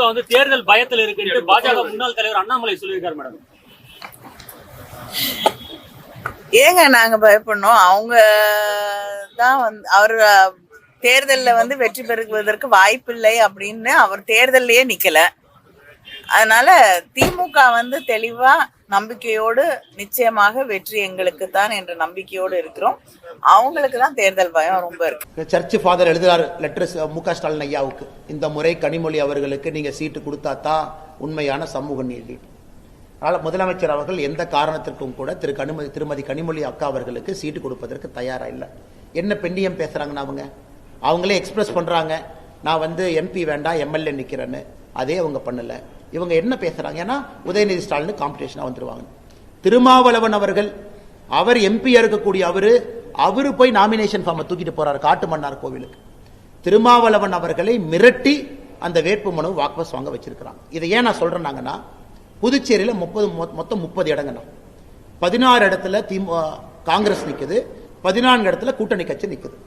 வந்து தேர்தல் பயத்தில் இருக்கு பாஜக முன்னாள் தலைவர் அண்ணாமலை சொல்லியிருக்காரு மேடம். ஏங்க நாங்க பயப்படணும்? அவங்க தான் வந்து அவர் தேர்தலில் வந்து வெற்றி பெறுவதற்கு வாய்ப்பில்லை அப்படின்னு அவர் தேர்தலையே நிக்கல. அதனால திமுக வந்து தெளிவா நம்பிக்கையோடு நிச்சயமாக வெற்றி எங்களுக்கு தான் என்ற நம்பிக்கையோடு இருக்கிறோம். அவங்களுக்கு தான் தேர்தல் பயம் ரொம்ப இருக்கு. சர்ச் ஃபாதர் எழுதுறாரு லெட்டர்ஸ் மு.க. ஸ்டாலின் ஐயாவுக்கு, இந்த முறை கனிமொழி அவர்களுக்கு நீங்க சீட்டு கொடுத்தா தான் உண்மையான சமூக நீதி. அதனால் முதலமைச்சர் அவர்கள் எந்த காரணத்திற்கும் கூட திருமதி கனிமொழி அக்கா அவர்களுக்கு சீட்டு கொடுப்பதற்கு தயாரா இல்லை. என்ன பெண்ணியம் பேசுறாங்கன்னு அவங்களே எக்ஸ்பிரஸ் பண்றாங்க, நான் வந்து எம்பி வேண்டாம் எம்எல்ஏ நிக்கிறேன்னு. அதே அவங்க பண்ணல. இவங்க என்ன பேசுறாங்க, ஏன்னா உதயநிதி ஸ்டாலின் காம்படிஷனா வந்துருவாங்க. திருமாவளவன் அவர்கள் அவர் எம்பியா இருக்கக்கூடிய அவரு போய் நாமினேஷன் ஃபார்மை தூக்கிட்டு போறாரு காட்டுமன்னார் கோவிலுக்கு. திருமாவளவன் அவர்களை மிரட்டி அந்த வேட்பு மனு வாபஸ் வாங்க வச்சிருக்கிறாங்க. இதை ஏன் நான் சொல்றேன்னாங்கன்னா, புதுச்சேரியில் மொத்தம் 30 இடங்கண்ணா, 16 இடத்துல காங்கிரஸ் நிக்குது, 14 இடத்துல கூட்டணி கட்சி நிக்குது.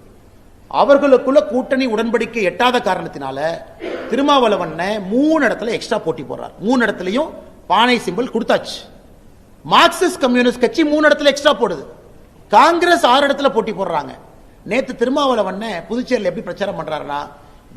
அவர்களுக்குள்ள கூட்டணி உடன்படிக்கை எட்டாத காரணத்தினால திருமாவளவன் 3 இடத்துல எக்ஸ்ட்ரா போட்டி போடுறார். 3 இடத்துலயும் பானை சிம்பிள் கொடுத்தாச்சு. மார்க்சிஸ்ட் கம்யூனிஸ்ட் கட்சி 3 இடத்துல எக்ஸ்ட்ரா போடுது. காங்கிரஸ் 6 இடத்துல போட்டி போடுறாங்க. நேத்து திருமாவளவன் புதுச்சேரியில் எப்படி பிரச்சாரம் பண்றாருன்னா,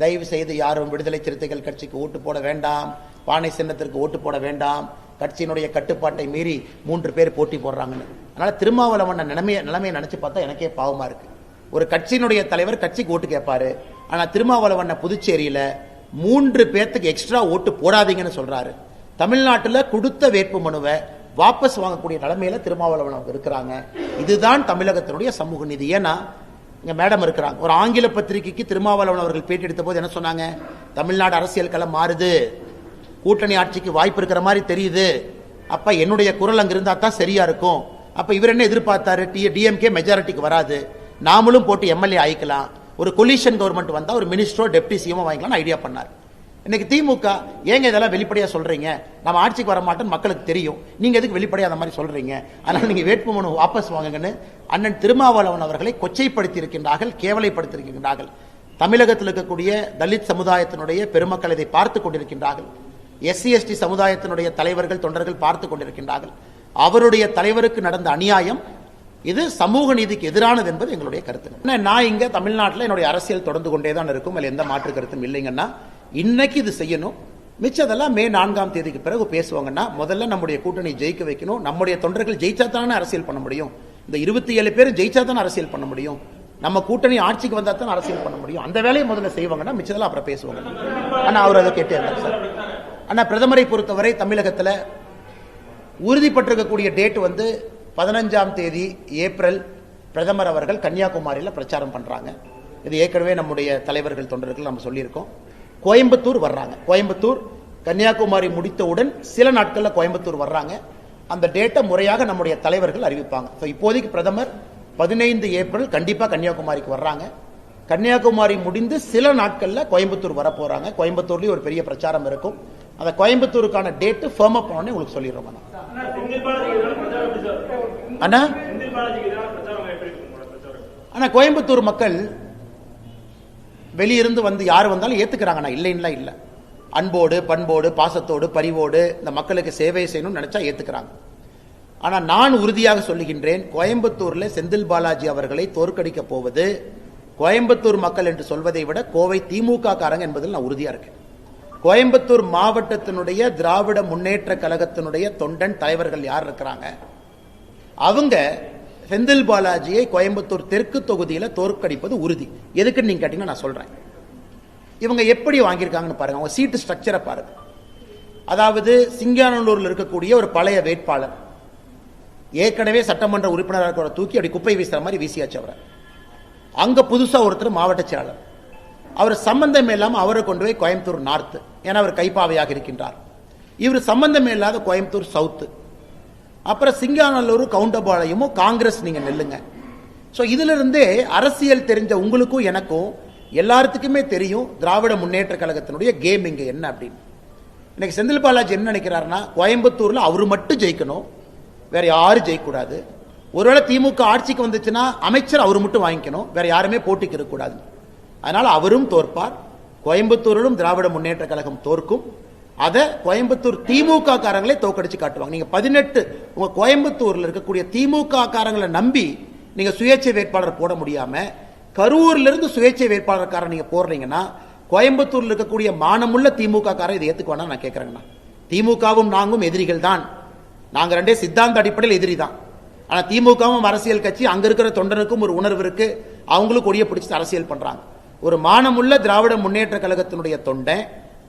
தயவு செய்து யாரும் விடுதலை சிறுத்தைகள் கட்சிக்கு ஓட்டு போட வேண்டாம், பானை சின்னத்திற்கு ஓட்டு போட வேண்டாம், கட்சியினுடைய கட்டுப்பாட்டை மீறி 3 பேர் போட்டி போடுறாங்கன்னு. அதனால திருமாவளவன் நிலைமையை நினைச்சு பார்த்தா எனக்கே பாவமா இருக்கு. ஒரு கட்சியினுடைய தலைவர் கட்சிக்கு ஓட்டு கேட்பாரு, ஆனா திருமாவளவன் புதுச்சேரியில 3 பேர்த்துக்கு எக்ஸ்ட்ரா ஓட்டு போடாதீங்கன்னு சொல்றாரு. தமிழ்நாட்டில் கொடுத்த வேட்பு மனுவை வாபஸ் வாங்கக்கூடிய நிலைமையில திருமாவளவன் அவங்க இருக்கிறாங்க. இதுதான் தமிழகத்தினுடைய சமூக நீதி. ஏன்னா இங்க மேடம் இருக்கிறாங்க, ஒரு ஆங்கில பத்திரிகைக்கு திருமாவளவன் அவர்கள் பேட்டி எடுத்த போது என்ன சொன்னாங்க, தமிழ்நாடு அரசியல் களம் மாறுது, கூட்டணி ஆட்சிக்கு வாய்ப்பு இருக்கிற மாதிரி தெரியுது, அப்ப என்னுடைய குரல் அங்க இருந்தா தான் சரியா இருக்கும். அப்ப இவர் என்ன எதிர்பார்த்தாரு, டிஎம்கே மெஜாரிட்டிக்கு வராது, நாமளும் போட்டு எம்எல்ஏ ஆயிக்கலாம், ஒரு கொலிஷன் கவர்மெண்ட் வந்தா ஒரு மினிஸ்டரோ டெப்டி சிஎம் வாங்கிக்கலாம் ஐடியா பண்ணார். இன்னைக்கு திமுக ஏங்க இதெல்லாம் வெளிப்படையா சொல்றீங்க, நம்ம ஆட்சிக்கு வர மாட்டோம் மக்களுக்கு தெரியும், நீங்க எதுக்கு வெளிப்படையா அந்த மாதிரி சொல்றீங்க, அதனால நீங்க வேட்புமனு வாபஸ் வாங்குங்கன்னு அண்ணன் திருமாவளவன் அவர்களை கொச்சைப்படுத்தி இருக்கின்றார்கள், கேவலைப்படுத்தி இருக்கின்றார்கள். தமிழகத்தில் இருக்கக்கூடிய தலித் சமுதாயத்தினுடைய பெருமக்கள் இதை பார்த்து கொண்டிருக்கின்றார்கள். எஸ்சி எஸ்டி சமுதாயத்தினுடைய தலைவர்கள் தொண்டர்கள் பார்த்து கொண்டிருக்கின்றார்கள். அவருடைய தலைவருக்கு நடந்த அநியாயம் இது சமூக நீதிக்கு எதிரானது என்பது எங்களுடைய கருத்து. நான் இங்க தமிழ்நாட்டில் என்னுடைய அரசியல் தொடர்ந்து கொண்டே தான் இருக்கும், அதில் எந்த மாற்று கருத்தும் இல்லைங்கன்னா, இன்னைக்கு இது செய்யணும், மிச்சதெல்லாம் மே 4ஆம் தேதிக்கு பிறகு பேசுவாங்கன்னா, முதல்ல நம்முடைய கூட்டணி ஜெயிக்க வைக்கணும், நம்முடைய தொண்டர்கள் ஜெயிச்சா தானே அரசியல் பண்ண முடியும், இந்த 27 பேரும் ஜெயிச்சா தானே அரசியல் பண்ண முடியும், நம்ம கூட்டணி ஆட்சிக்கு வந்தா தான் அரசியல் பண்ண முடியும். அந்த வேலையை முதல்ல செய்வாங்கன்னா மிச்சதெல்லாம் அப்புறம் பேசுவாங்க. ஆனா அவர் அதை கேட்டே இருந்தார் சார். ஆனா பிரதமரை பொறுத்தவரை தமிழகத்தில் உறுதிப்பட்டிருக்கக்கூடிய டேட் வந்து 15ஆம் தேதி ஏப்ரல் பிரதமர் அவர்கள் கன்னியாகுமரியில் பிரச்சாரம் பண்றாங்க. இது ஏற்கனவே நம்முடைய தலைவர்கள் தொண்டர்கள் நம்ம சொல்லியிருக்கோம். கோயம்புத்தூர் வர்றாங்க, கோயம்புத்தூர் கன்னியாகுமரி முடித்தவுடன் சில நாட்கள்ல கோயம்புத்தூர் வர்றாங்க. அந்த டேட்டை முறையாக நம்முடைய தலைவர்கள் அறிவிப்பாங்க. இப்போதைக்கு பிரதமர் 15 ஏப்ரல் கண்டிப்பா கன்னியாகுமரிக்கு வர்றாங்க. கன்னியாகுமரி முடிந்து சில நாட்கள்ல கோயம்புத்தூர் வர போறாங்க. கோயம்புத்தூர்லயும் ஒரு பெரிய பிரச்சாரம் இருக்கும். அந்த கோயம்புத்தூருக்கான டேட் ஃபர்ம் அப் பண்ணி உங்களுக்கு சொல்லிடுறோம். ஆனா கோயம்புத்தூர் மக்கள் வெளியிருந்து வந்து யார் வந்தாலும் ஏத்துக்கிறாங்க, இல்லைன்னா இல்ல, அன்போடு பண்போடு பாசத்தோடு பரிவோடு இந்த மக்களுக்கு சேவை செய்யணும்னு நினைச்சா ஏத்துக்கிறாங்க. ஆனா நான் உறுதியாக சொல்லுகின்றேன், கோயம்புத்தூர்ல செந்தில் பாலாஜி அவர்களை தோற்கடிக்க போவது கோயம்புத்தூர் மக்கள் என்று சொல்வதை விட கோவை திமுக காரங்க என்பதில் நான் உறுதியா இருக்கேன். கோயம்புத்தூர் மாவட்டத்தினுடைய திராவிட முன்னேற்ற கழகத்தினுடைய தொண்டன் தலைவர்கள் யார் இருக்கிறாங்க, அவங்க செந்தில் பாலாஜியை கோயம்புத்தூர் தெற்கு தொகுதியில தோற்கடிப்பது உறுதி. எதுக்குன்னு நீங்க கேட்டீங்கன்னா நான் சொல்றேன். இவங்க எப்படி வாங்கியிருக்காங்கன்னு பாருங்க, அவங்க சீட்டு ஸ்ட்ரக்சரை பாருங்க. அதாவது சிங்கானல்லூரில் இருக்கக்கூடிய ஒரு பழைய வேட்பாளர் ஏற்கனவே சட்டமன்ற உறுப்பினராக தூக்கி அப்படி குப்பை வீசுற மாதிரி வீசியாச்சு அவரை. அங்க புதுசா ஒருத்தர் மாவட்ட செயலாளர், அவர் சம்பந்தம் இல்லாம அவரை கொண்டு போய் கோயம்புத்தூர் நார்த், ஏன்னா அவர் கைப்பாவையாக இருக்கின்றார். இவர் சம்பந்தம் இல்லாத கோயம்புத்தூர் சவுத், அப்புறம் சிங்கானல்லூர் கவுண்டபாளையமும் காங்கிரஸ் நீங்க நெல்லுங்க. சோ இதுல இருந்தே அரசியல் தெரிஞ்ச உங்களுக்கும் எனக்கும் எல்லாத்துக்குமே தெரியும் திராவிட முன்னேற்ற கழகத்தினுடைய கேம் இங்க என்ன அப்படின்னு. இன்னைக்கு செந்தில் பாலாஜி என்ன நினைக்கிறாருன்னா, கோயம்புத்தூர்ல அவரு மட்டும் ஜெயிக்கணும், வேற யாரும் ஜெயிக்கக்கூடாது. ஒருவேளை திமுக ஆட்சிக்கு வந்துச்சுன்னா அமைச்சர் அவரு மட்டும் வாங்கிக்கணும், வேற யாருமே போட்டிக்கு இருக்கக்கூடாது. அதனால அவரும் தோற்பார், கோயம்புத்தூரிலும் திராவிட முன்னேற்ற கழகம் தோற்கும். அதை கோயம்புத்தூர் திமுக காரங்களே தோக்கடிச்சு காட்டுவாங்க. நீங்க 18 உங்க கோயம்புத்தூர்ல இருக்கக்கூடிய திமுக காரங்களை நம்பி நீங்க சுயேட்சை வேட்பாளர் போட முடியாம கரூர்ல இருந்து சுயேட்சை வேட்பாளர்காரன் நீங்க போடுறீங்கன்னா கோயம்புத்தூர்ல இருக்கக்கூடிய மானமுள்ள திமுக காரன் இதை ஏத்துக்குவானா நான் கேட்கறேங்கண்ணா. திமுகவும் நாங்களும் எதிரிகள் தான். நாங்க ரெண்டே சித்தாந்த அடிப்படையில் எதிரி தான். ஆனா திமுகவும் அரசியல் கட்சி, அங்க இருக்கிற தொண்டனுக்கும் ஒரு உணர்வு இருக்கு. அவங்களும் கொடியை பிடிச்சு அரசியல் பண்றாங்க. ஒரு மானமுள்ள திராவிட முன்னேற்ற கழகத்தினுடைய தொண்டை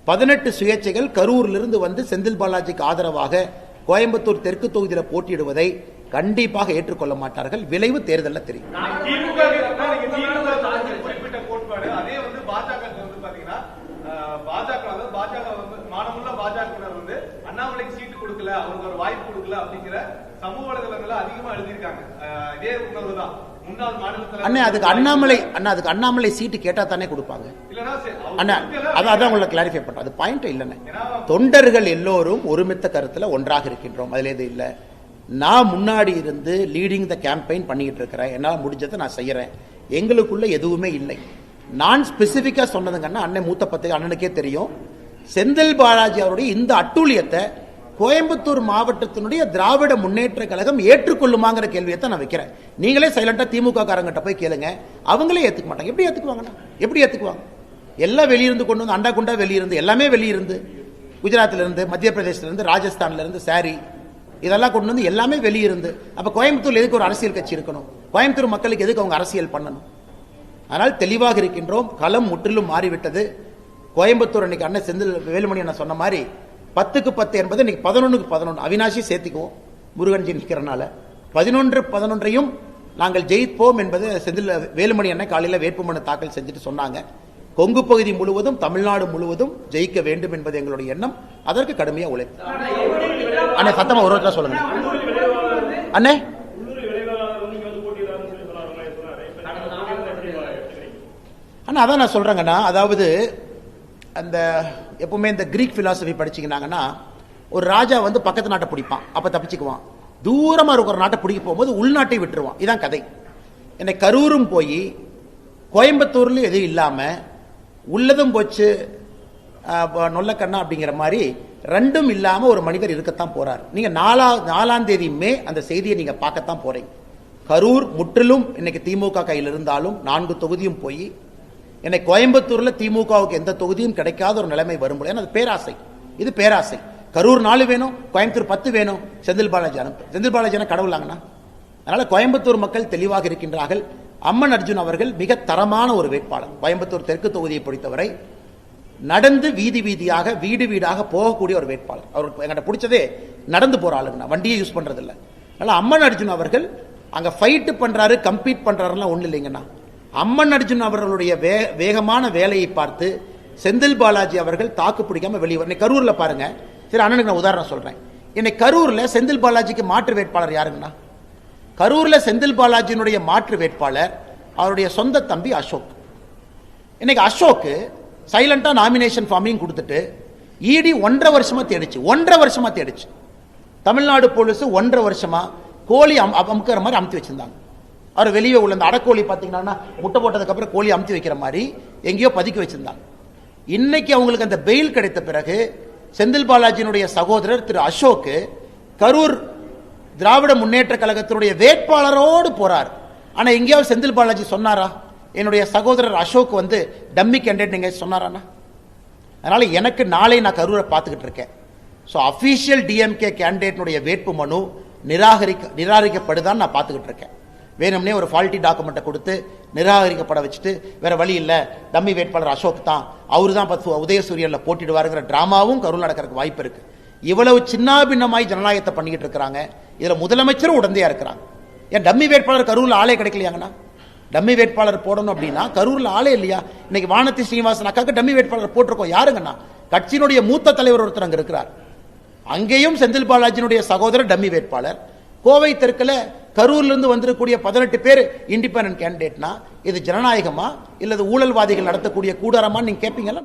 18 சுயேட்சைகள் கரூர்ல இருந்து வந்து செந்தில் பாலாஜிக்கு ஆதரவாக கோயம்புத்தூர் தெற்கு தொகுதியில் போட்டியிடுவதை கண்டிப்பாக ஏற்றுக்கொள்ள மாட்டார்கள். விளைவு தேர்தலில் தெரியும். அண்ணாமலைக்கு சீட்டு கொடுக்கல, அவருக்கு ஒரு வாய்ப்பு கொடுக்கல அப்படிங்கிற சமூக வலைதளங்கள்ல அதிகமா எழுதியிருக்காங்க. இதே உணர்வுதான் முன்னாள் மாநில அண்ணா அதுக்கு அண்ணாமலை சீட்டு கேட்டா தானே கொடுப்பாங்க. அண்ணா அதான் உங்களை கிளாரிஃபை பண்றேன். அது பாயிண்ட் இல்லைன்னு. தொண்டர்கள் எல்லோரும் ஒருமித்த கருத்துல ஒன்றாக இருக்கின்றோம். அதுல எது இல்லை. நான் முன்னாடி இருந்து லீடிங் த கேம்பெயின் பண்ணிட்டு இருக்கிறேன். என்னால் முடிஞ்சதை நான் செய்யறேன். எங்களுக்குள்ள எதுவுமே இல்லை. நான் ஸ்பெசிபிக்கா சொன்னதுங்கன்னா அண்ணன் மூத்த பத்திரிகை அண்ணனுக்கே தெரியும். செந்தில் பாலாஜி அவருடைய இந்த அட்டூழியத்தை கோயம்புத்தூர் மாவட்டத்தினுடைய திராவிட முன்னேற்ற கழகம் ஏற்றுக்கொள்ளுமாங்கிற கேள்வியை தான் நான் வைக்கிறேன். நீங்களே சைலண்டா திமுக காரங்கிட்ட போய் கேளுங்க, அவங்களே ஏத்துக்க மாட்டாங்க. எப்படி ஏத்துக்குவாங்கண்ணா? எப்படி ஏத்துக்குவாங்க? எல்லாம் வெளியிருந்து கொண்டு வந்து அண்டா குண்டா வெளியிருந்து எல்லாமே வெளியிருந்து குஜராத்ல இருந்து மத்திய பிரதேசல இருந்து ராஜஸ்தான்ல இருந்து சாரி இதெல்லாம் கொண்டு வந்து எல்லாமே வெளியிருந்து. அப்ப கோயம்புத்தூர்ல எதுக்கு ஒரு அரசியல் கட்சி இருக்கணும்? கோயம்புத்தூர் மக்களுக்கு எதுக்கு அவங்க அரசியல் பண்ணணும்? ஆனால் தெளிவாக இருக்கின்றோம். களம் முற்றிலும் மாறிவிட்டது. கோயம்புத்தூர் அன்னைக்கு அண்ணன் செந்தில் வேலுமணி அண்ணன் சொன்ன மாதிரி 10க்கு 10 என்பது இன்னைக்கு 11க்கு 11. அவினாஷி சேர்த்திக்குவோம் முருகன்ஜி நிற்கிறனால 11-11ஐயும் நாங்கள் ஜெயிப்போம் என்பது செந்தில் வேலுமணி அண்ணன் காலையில வேட்புமனு தாக்கல் செஞ்சுட்டு சொன்னாங்க. கொங்கு பகுதி முழுவதும் தமிழ்நாடு முழுவதும் ஜெயிக்க வேண்டும் என்பது எங்களுடைய எண்ணம். அதற்கு கடுமையா உழைப்பு. அண்ணே சத்தமா ஒரு வார்த்தை சொல்லுங்க அண்ணே. அண்ணா அதான் நான் சொல்றேங்கண்ணா. அதாவது அந்த எப்பவுமே இந்த கிரீக் பிலாசபி படிச்சீங்கன்னாங்கன்னா ஒரு ராஜா வந்து பக்கத்து நாட்டை பிடிப்பான், அப்ப தப்பிச்சுக்குவான். தூரமா இருக்கிற நாட்டை பிடிக்க போகும்போது உள்நாட்டை விட்டுருவான். இதான் கதை. என்னை கரூரும் போய் கோயம்புத்தூர்ல எதுவும் இல்லாம உள்ளதும் போச்சு நொல்லக்கண்ணா அப்படிங்கிற மாதிரி ரெண்டும் இல்லாம ஒரு மனிதர் இருக்கத்தான் போறார். நீங்க 4ஆம் தேதி மே அந்த செய்தியை நீங்க பார்க்கத்தான் போறீங்க. கரூர் முற்றிலும் இன்னைக்கு திமுக கையில் இருந்தாலும் 4 தொகுதியும் போய் என்னை கோயம்புத்தூர்ல திமுகவுக்கு எந்த தொகுதியும் கிடைக்காத ஒரு நிலைமை வரும்போது அது பேராசை. இது பேராசை. கரூர் 4 வேணும், கோயம்புத்தூர் 10 வேணும், செந்தில் பாலாஜி அனுப்பு. செந்தில் பாலாஜி கடவுளாங்கண்ணா. அதனால கோயம்புத்தூர் மக்கள் தெளிவாக இருக்கின்றார்கள். அம்மன் அர்ஜுன் அவர்கள் மிக தரமான ஒரு வேட்பாளர். கோயம்புத்தூர் தெற்கு தொகுதியை பொறுத்தவரை நடந்து வீதி வீதியாக வீடு வீடாக போகக்கூடிய ஒரு வேட்பாளர். அவருக்கு எங்கிட்ட பிடிச்சதே நடந்து போற ஆளுங்கண்ணா, வண்டியை யூஸ் பண்றது இல்லை. அதனால அம்மன் அர்ஜுன் அவர்கள் அங்க ஃபைட் பண்றாரு, கம்பீட் பண்றாருலாம் ஒண்ணு இல்லைங்கண்ணா. அம்மன் அர்ஜுன் அவர்களுடைய வேகமான வேலையை பார்த்து செந்தில் பாலாஜி அவர்கள் தாக்கு பிடிக்காம வெளியே கரூர்ல பாருங்க. சரி அண்ணனுக்கு நான் உதாரணம் சொல்றேன். இன்னைக்கு கரூர்ல செந்தில் பாலாஜிக்கு மாற்று வேட்பாளர் யாருங்கண்ணா? கரூர்ல செந்தில் பாலாஜியினுடைய மாற்று வேட்பாளர் அவருடைய சொந்த தம்பி அசோக். இன்னைக்கு அசோக் சைலண்டா நாமினேஷன் ஃபார்மையும் கொடுத்துட்டு இடி 1.5 வருஷமா தேடிச்சு. 1.5 வருஷமா தேடிச்சு. தமிழ்நாடு போலீஸ் 1.5 வருஷமா கோழி அமுக்கிற மாதிரி அமுத்தி வச்சிருந்தாங்க. அவர் வெளியே உள்ள அந்த அடக்கோழி பாத்தீங்கன்னா முட்டை போட்டதுக்கு அப்புறம் கோழி அமுத்தி வைக்கிற மாதிரி எங்கேயோ பதுக்கி வச்சிருந்தாங்க. இன்னைக்கு அவங்களுக்கு அந்த பெயில் கிடைத்த பிறகு செந்தில் பாலாஜியினுடைய சகோதரர் திரு அசோக் கரூர் திராவிட முன்னேற்ற கழகத்தினுடைய வேட்பாளரோடு போறார். ஆனா எங்கேயாவது செந்தில் பாலாஜி சொன்னாரா என்னுடைய சகோதரர் அசோக் வந்து டம்மி கேண்டிடேட் நீங்க சொன்னாரானா? அதனால எனக்கு நாளை நான் கரூரை பார்த்துக்கிட்டு இருக்கேன். ஸோ அபிஷியல் டிஎம்கே கேண்டிடேட்னுடைய வேட்பு மனு நிராகரிக்கப்படுதான்னு நான் பார்த்துக்கிட்டு இருக்கேன். வேணும்னே ஒரு ஃபால்ட்டி டாக்குமெண்ட்டை கொடுத்து நிராகரிக்கப்பட வச்சுட்டு வேற வழி இல்லை டம்மி வேட்பாளர் அசோக் தான், அவரு தான் உதயசூரியன்ல போட்டிடுவாருங்கிற டிராமாவும் கரூர் நடக்கிறதுக்கு வாய்ப்பு இருக்கு. இவ்வளவு சின்னாபின்னமாய் ஜனநாயகத்தை பண்ணிக்கிட்டு இருக்கிறாங்க. இதுல முதலமைச்சரும் உடந்தையா இருக்கிறாங்க. ஏன் டம்மி வேட்பாளர் கரூர்ல ஆளே கிடைக்கலையாங்கண்ணா? டம்மி வேட்பாளர் போடணும் அப்படின்னா கரூர்ல ஆளே இல்லையா? இன்னைக்கு வானதி ஸ்ரீனிவாசன் அக்காக்கு டம்மி வேட்பாளர் போட்டிருக்கோம். யாருங்கண்ணா? கட்சியினுடைய மூத்த தலைவர் ஒருத்தர் அங்க இருக்கிறார். அங்கேயும் செந்தில் பாலாஜியினுடைய சகோதரர் டம்மி வேட்பாளர். கோவை தெற்குல கரூர்ல இருந்து வந்திருக்கக்கூடிய 18 பேர் இண்டிபெண்டன்ட் கேண்டிடேட்னா இது ஜனநாயகமா இல்லது ஊழல்வாதிகள் நடத்தக்கூடிய கூடாரமா நீங்க கேட்பீங்களா?